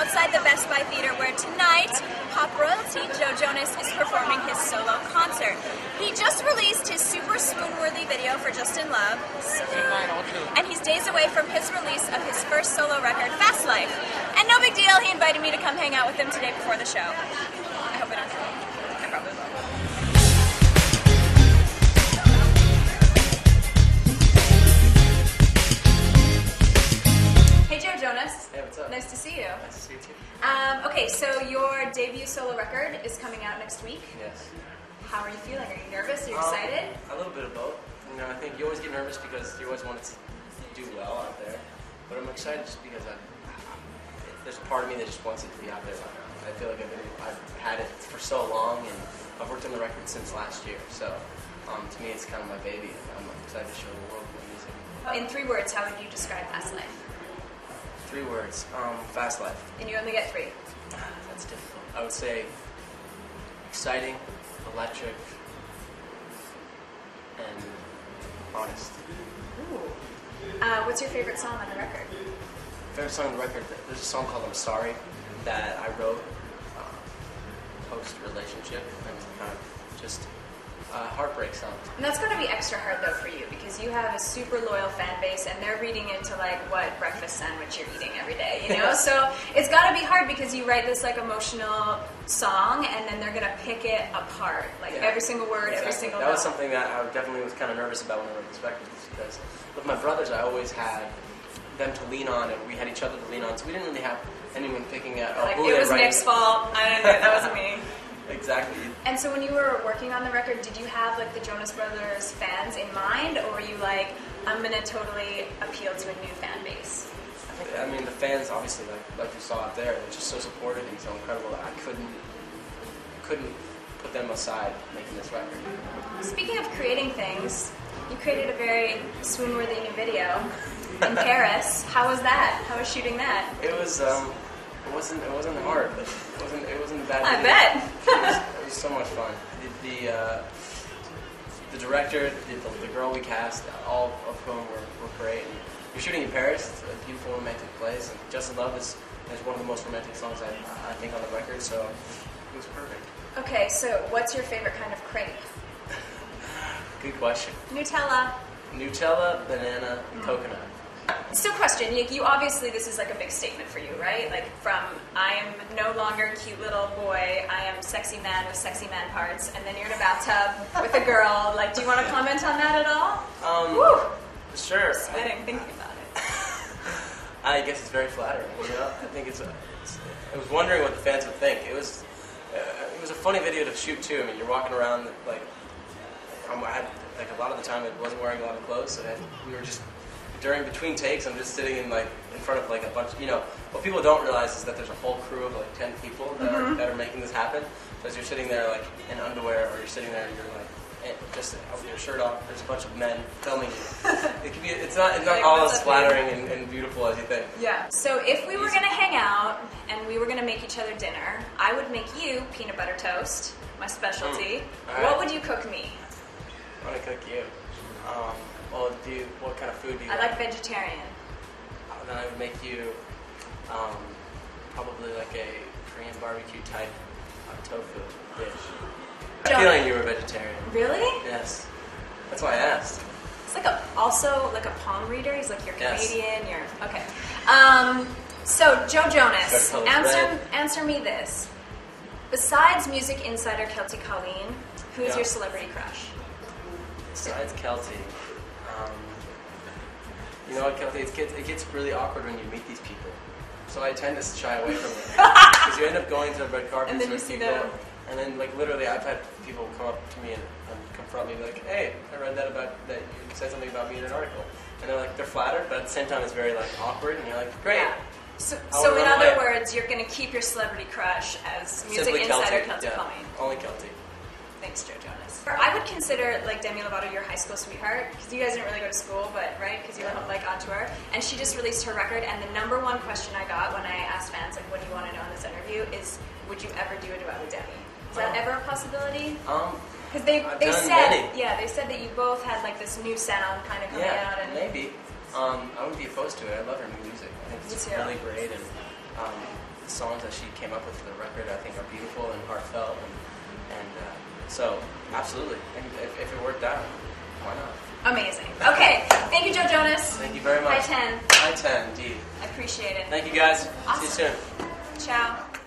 outside the Best Buy Theater, where tonight, pop royalty Joe Jonas is performing his solo concert. He just released his super swoon-worthy video for Just in Love, and he's days away from his release of his first solo record, Fast Life. And no big deal, he invited me to come hang out with him today before the show. I hope I don't kill him. I probably will. Jonas. Hey, what's up? Nice to see you. Nice to see you too. Okay, so your debut solo record is coming out next week. Yes. How are you feeling? Are you nervous? Are you excited? A little bit of both. You know, I think you always get nervous because you always want it to do well out there. But I'm excited just because there's a part of me that just wants it to be out there. I feel like I've had it for so long, and I've worked on the record since last year. So to me, it's kind of my baby, and I'm excited to show the world my music. In 3 words, how would you describe Fast Life? 3 words. Fast Life. And you only get 3. That's difficult. I would say exciting, electric, and honest. Ooh. What's your favorite song on the record? Favorite song on the record? There's a song called "I'm Sorry" that I wrote post-relationship, and kind of just heartbreak song. And that's going to be extra hard though for you because you have a super loyal fan base, and they're reading into like what breakfast sandwich you're eating every day, you know. So it's got to be hard because you write this like emotional song, and then they're going to pick it apart, like every single word, every single. That was something that I definitely was kind of nervous about when I wrote this record, because with my brothers, I always had them to lean on, and we had each other to lean on, so we didn't really have anyone picking at. Like it was Nick's fault. I didn't do it. That wasn't me. Exactly. And so when you were working on the record, did you have like the Jonas Brothers fans in mind, or were you like, I'm going to totally appeal to a new fan base? I mean, the fans, obviously, like you saw out there, they're just so supportive and so incredible that I couldn't put them aside making this record. Speaking of creating things, you created a very swoon-worthy new video in Paris. How was that? How was shooting that? It was, it wasn't hard, but it wasn't bad. I bet. It was so much fun. The director, the girl we cast, all of whom were great. And you're shooting in Paris. It's a beautiful romantic place, and Just in Love is one of the most romantic songs I think on the record. So it was perfect. Okay, so what's your favorite kind of crepe? Good question. Nutella. Nutella, banana, coconut. So question, you obviously, this is like a big statement for you, right? Like from, I am no longer cute little boy, I am sexy man with sexy man parts, and then you're in a bathtub with a girl. Like, do you want to comment on that at all? Woo! Sure. Sweating thinking about it. I guess it's very flattering, you know? I think I was wondering what the fans would think. It was a funny video to shoot too. I mean, you're walking around, like, I had, like, a lot of the time I wasn't wearing a lot of clothes, so we were just, between takes, I'm just sitting in front of like a bunch. You know, what people don't realize is that there's a whole crew of like 10 people that are making this happen. So as you're sitting there like in underwear, or you're sitting there and you're like just with your shirt off, there's a bunch of men filming you. It's not like, all as flattering and beautiful as you think. Yeah. So if we were gonna hang out and we were gonna make each other dinner, I would make you peanut butter toast, my specialty. Right. What would you cook me? I want to cook you. Well, what kind of food do you like? I like vegetarian. Then I would make you probably like a Korean barbecue type tofu dish. I'm feeling you were vegetarian. Really? Yes. That's why I asked. It's like also like a palm reader. He's like, you're Canadian, you're okay. So Joe Jonas, answer me this. Besides music insider Kelty Colleen, who's your celebrity crush? Besides Kelty. You know what, Kelty, it gets really awkward when you meet these people. So I tend to shy away from it. Because you end up going to the red carpet and then you see them. And then, like, literally, I've had people come up to me and confront me, like, hey, I read that you said something about me in an article. And they're flattered, but at the same time, it's very, like, awkward, and you're like, great. Yeah. So in other words, you're going to keep your celebrity crush as music Simply insider Kelty Colleen. Only Kelty. Thanks, Joe Jonas. I would consider like Demi Lovato your high school sweetheart, because you guys didn't really go to school, but right, because you were like on tour. And she just released her record, and the number one question I got when I asked fans like, "What do you want to know in this interview?" is, "Would you ever do a duet with Demi?" Is that ever a possibility? Because they said that you both had like this new sound kind of coming out. And maybe. I wouldn't be opposed to it. I love her new music. I think it's really great, and songs that she came up with for the record, I think, are beautiful and heartfelt, and so absolutely. And if it worked out, why not? Amazing. Okay, thank you, Joe Jonas. Thank you very much. High 10. High 10, indeed. I appreciate it. Thank you, guys. Awesome. See you soon. Ciao.